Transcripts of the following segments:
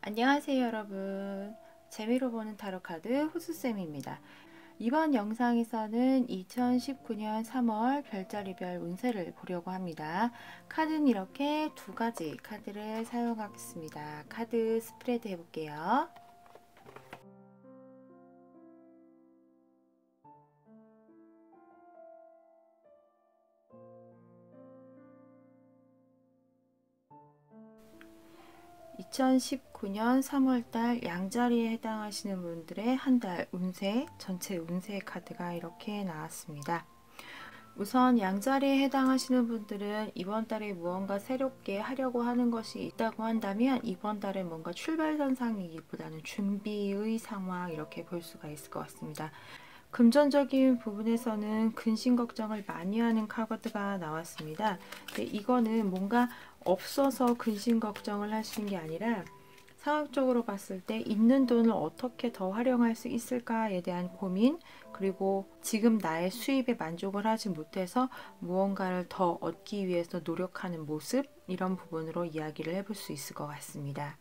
안녕하세요 여러분. 재미로 보는 타로카드 호수쌤입니다. 이번 영상에서는 2019년 3월 별자리별 운세를 보려고 합니다. 카드는 이렇게 두 가지 카드를 사용하겠습니다. 카드 스프레드 해볼게요. (2019년 3월달) 양자리에 해당하시는 분들의 한 달 운세, 전체 운세 카드가 이렇게 나왔습니다. 우선 양자리에 해당하시는 분들은 이번 달에 무언가 새롭게 하려고 하는 것이 있다고 한다면 이번 달에 뭔가 출발선상이기보다는 준비의 상황, 이렇게 볼 수가 있을 것 같습니다. 금전적인 부분에서는 근심 걱정을 많이 하는 카드가 나왔습니다. 근데 이거는 뭔가 없어서 근심 걱정을 하시는 게 아니라 상황적으로 봤을 때 있는 돈을 어떻게 더 활용할 수 있을까에 대한 고민, 그리고 지금 나의 수입에 만족을 하지 못해서 무언가를 더 얻기 위해서 노력하는 모습, 이런 부분으로 이야기를 해볼 수 있을 것 같습니다.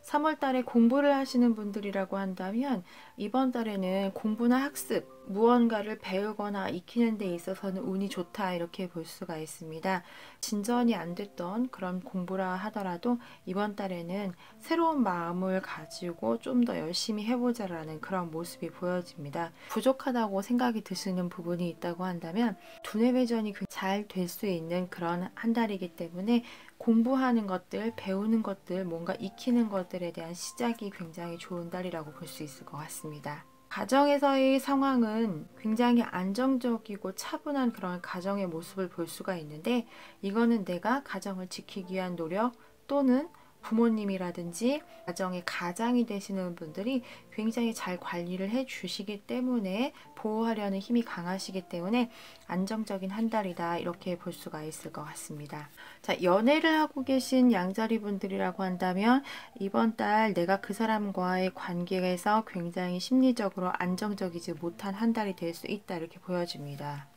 3월 달에 공부를 하시는 분들이라고 한다면 이번 달에는 공부나 학습, 무언가를 배우거나 익히는 데 있어서는 운이 좋다, 이렇게 볼 수가 있습니다. 진전이 안 됐던 그런 공부라 하더라도 이번 달에는 새로운 마음을 가지고 좀 더 열심히 해보자라는 그런 모습이 보여집니다. 부족하다고 생각이 드시는 부분이 있다고 한다면 두뇌 회전이 잘 될 수 있는 그런 한 달이기 때문에 공부하는 것들, 배우는 것들, 뭔가 익히는 것들에 대한 시작이 굉장히 좋은 달이라고 볼 수 있을 것 같습니다. 가정에서의 상황은 굉장히 안정적이고 차분한 그런 가정의 모습을 볼 수가 있는데, 이거는 내가 가정을 지키기 위한 노력, 또는 부모님이라든지 가정의 가장이 되시는 분들이 굉장히 잘 관리를 해 주시기 때문에, 보호하려는 힘이 강하시기 때문에 안정적인 한 달이다, 이렇게 볼 수가 있을 것 같습니다. 자, 연애를 하고 계신 양자리 분들이라고 한다면 이번 달 내가 그 사람과의 관계에서 굉장히 심리적으로 안정적이지 못한 한 달이 될 수 있다, 이렇게 보여집니다.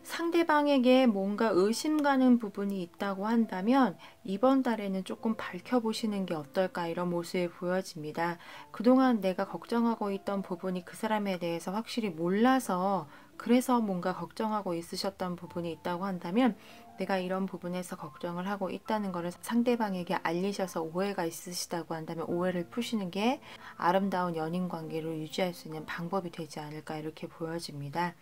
상대방에게 뭔가 의심 가는 부분이 있다고 한다면 이번 달에는 조금 밝혀보시는 게 어떨까, 이런 모습이 보여집니다. 그동안 내가 걱정하고 있던 부분이 그 사람에 대해서 확실히 몰라서, 그래서 뭔가 걱정하고 있으셨던 부분이 있다고 한다면 내가 이런 부분에서 걱정을 하고 있다는 것을 상대방에게 알리셔서, 오해가 있으시다고 한다면 오해를 푸시는 게 아름다운 연인 관계를 유지할 수 있는 방법이 되지 않을까, 이렇게 보여집니다.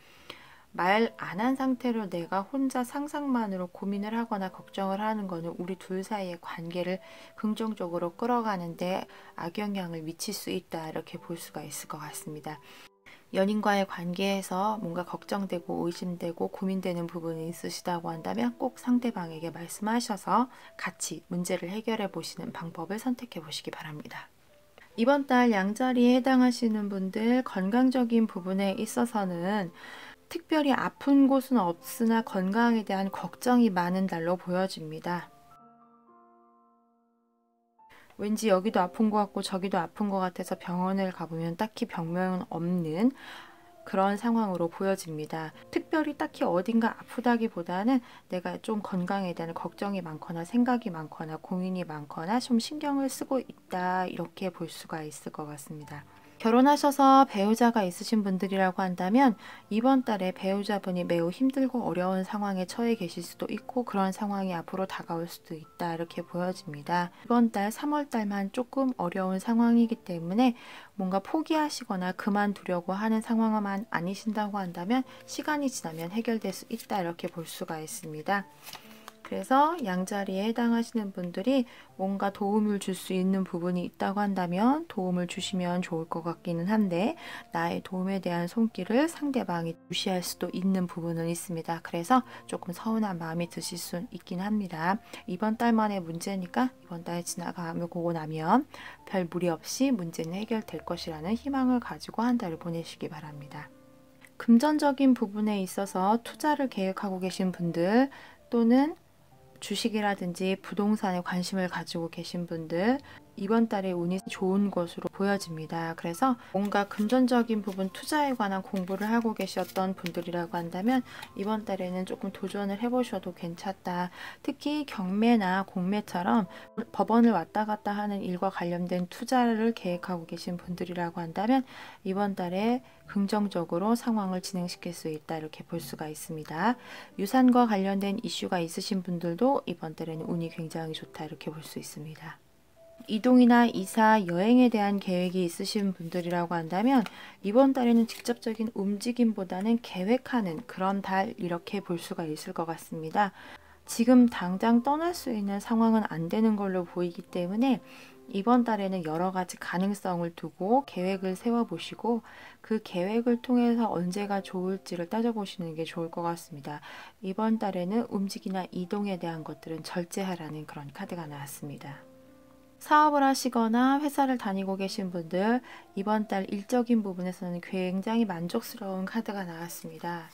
말 안 한 상태로 내가 혼자 상상만으로 고민을 하거나 걱정을 하는 것은 우리 둘 사이의 관계를 긍정적으로 끌어가는데 악영향을 미칠 수 있다, 이렇게 볼 수가 있을 것 같습니다. 연인과의 관계에서 뭔가 걱정되고 의심되고 고민되는 부분이 있으시다고 한다면 꼭 상대방에게 말씀하셔서 같이 문제를 해결해 보시는 방법을 선택해 보시기 바랍니다. 이번 달 양자리에 해당하시는 분들, 건강적인 부분에 있어서는 특별히 아픈 곳은 없으나 건강에 대한 걱정이 많은 달로 보여집니다. 왠지 여기도 아픈 것 같고 저기도 아픈 것 같아서 병원을 가보면 딱히 병명은 없는 그런 상황으로 보여집니다. 특별히 딱히 어딘가 아프다기보다는 내가 좀 건강에 대한 걱정이 많거나 생각이 많거나 고민이 많거나 좀 신경을 쓰고 있다, 이렇게 볼 수가 있을 것 같습니다. 결혼하셔서 배우자가 있으신 분들이라고 한다면 이번 달에 배우자분이 매우 힘들고 어려운 상황에 처해 계실 수도 있고 그런 상황이 앞으로 다가올 수도 있다, 이렇게 보여집니다. 이번 달 3월 달만 조금 어려운 상황이기 때문에 뭔가 포기하시거나 그만두려고 하는 상황만 아니신다고 한다면 시간이 지나면 해결될 수 있다, 이렇게 볼 수가 있습니다. 그래서 양자리에 해당하시는 분들이 뭔가 도움을 줄 수 있는 부분이 있다고 한다면 도움을 주시면 좋을 것 같기는 한데, 나의 도움에 대한 손길을 상대방이 무시할 수도 있는 부분은 있습니다. 그래서 조금 서운한 마음이 드실 수 있긴 합니다. 이번 달만의 문제니까 이번 달 지나가고 나면 별 무리 없이 문제는 해결될 것이라는 희망을 가지고 한 달을 보내시기 바랍니다. 금전적인 부분에 있어서 투자를 계획하고 계신 분들, 또는 주식이라든지 부동산에 관심을 가지고 계신 분들, 이번 달에 운이 좋은 것으로 보여집니다. 그래서 뭔가 금전적인 부분 투자에 관한 공부를 하고 계셨던 분들이라고 한다면 이번 달에는 조금 도전을 해보셔도 괜찮다. 특히 경매나 공매처럼 법원을 왔다 갔다 하는 일과 관련된 투자를 계획하고 계신 분들이라고 한다면 이번 달에 긍정적으로 상황을 진행시킬 수 있다, 이렇게 볼 수가 있습니다. 유산과 관련된 이슈가 있으신 분들도 이번 달에는 운이 굉장히 좋다, 이렇게 볼 수 있습니다. 이동이나 이사, 여행에 대한 계획이 있으신 분들이라고 한다면 이번 달에는 직접적인 움직임보다는 계획하는 그런 달, 이렇게 볼 수가 있을 것 같습니다. 지금 당장 떠날 수 있는 상황은 안 되는 걸로 보이기 때문에 이번 달에는 여러 가지 가능성을 두고 계획을 세워보시고 그 계획을 통해서 언제가 좋을지를 따져보시는 게 좋을 것 같습니다. 이번 달에는 움직이나 이동에 대한 것들은 절제하라는 그런 카드가 나왔습니다. 사업을 하시거나 회사를 다니고 계신 분들, 이번 달 일적인 부분에서는 굉장히 만족스러운 카드가 나왔습니다.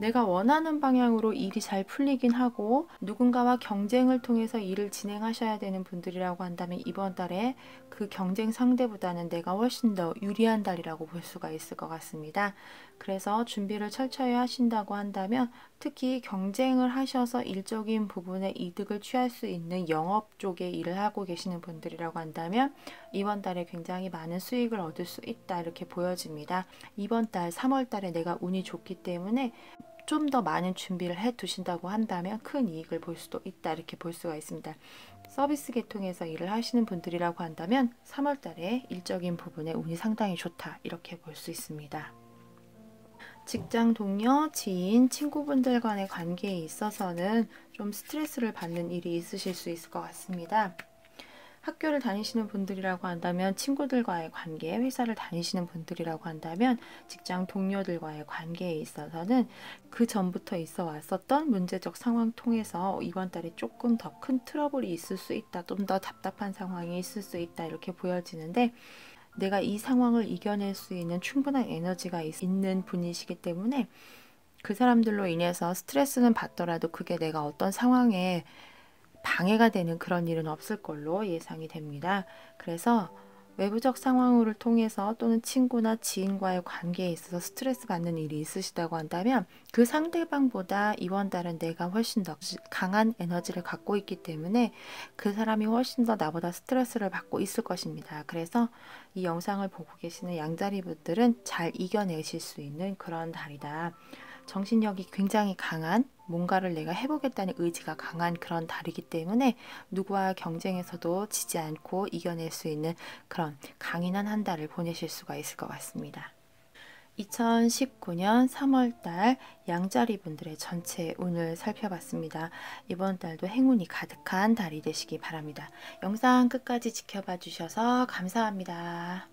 내가 원하는 방향으로 일이 잘 풀리긴 하고 누군가와 경쟁을 통해서 일을 진행하셔야 되는 분들이라고 한다면 이번 달에 그 경쟁 상대보다는 내가 훨씬 더 유리한 달이라고 볼 수가 있을 것 같습니다. 그래서 준비를 철저히 하신다고 한다면 특히 경쟁을 하셔서 일적인 부분에 이득을 취할 수 있는 영업 쪽의 일을 하고 계시는 분들이라고 한다면 이번 달에 굉장히 많은 수익을 얻을 수 있다, 이렇게 보여집니다. 이번 달 3월 달에 내가 운이 좋기 때문에 좀 더 많은 준비를 해 두신다고 한다면 큰 이익을 볼 수도 있다, 이렇게 볼 수가 있습니다. 서비스 계통에서 일을 하시는 분들이라고 한다면 3월 달에 일적인 부분에 운이 상당히 좋다, 이렇게 볼 수 있습니다. 직장 동료, 지인, 친구분들 간의 관계에 있어서는 좀 스트레스를 받는 일이 있으실 수 있을 것 같습니다. 학교를 다니시는 분들이라고 한다면 친구들과의 관계, 회사를 다니시는 분들이라고 한다면 직장 동료들과의 관계에 있어서는 그 전부터 있어 왔었던 문제적 상황 통해서 이번 달에 조금 더 큰 트러블이 있을 수 있다, 좀 더 답답한 상황이 있을 수 있다, 이렇게 보여지는데 내가 이 상황을 이겨낼 수 있는 충분한 에너지가 있는 분이시기 때문에 그 사람들로 인해서 스트레스는 받더라도 그게 내가 어떤 상황에 방해가 되는 그런 일은 없을 걸로 예상이 됩니다. 그래서 외부적 상황을 통해서 또는 친구나 지인과의 관계에 있어서 스트레스 받는 일이 있으시다고 한다면 그 상대방보다 이번 달은 내가 훨씬 더 강한 에너지를 갖고 있기 때문에 그 사람이 훨씬 더 나보다 스트레스를 받고 있을 것입니다. 그래서 이 영상을 보고 계시는 양자리 분들은 잘 이겨내실 수 있는 그런 달이다. 정신력이 굉장히 강한, 뭔가를 내가 해보겠다는 의지가 강한 그런 달이기 때문에 누구와 경쟁에서도 지지 않고 이겨낼 수 있는 그런 강인한 한 달을 보내실 수가 있을 것 같습니다. 2019년 3월달 양자리 분들의 전체 운을 살펴봤습니다. 이번 달도 행운이 가득한 달이 되시기 바랍니다. 영상 끝까지 지켜봐 주셔서 감사합니다.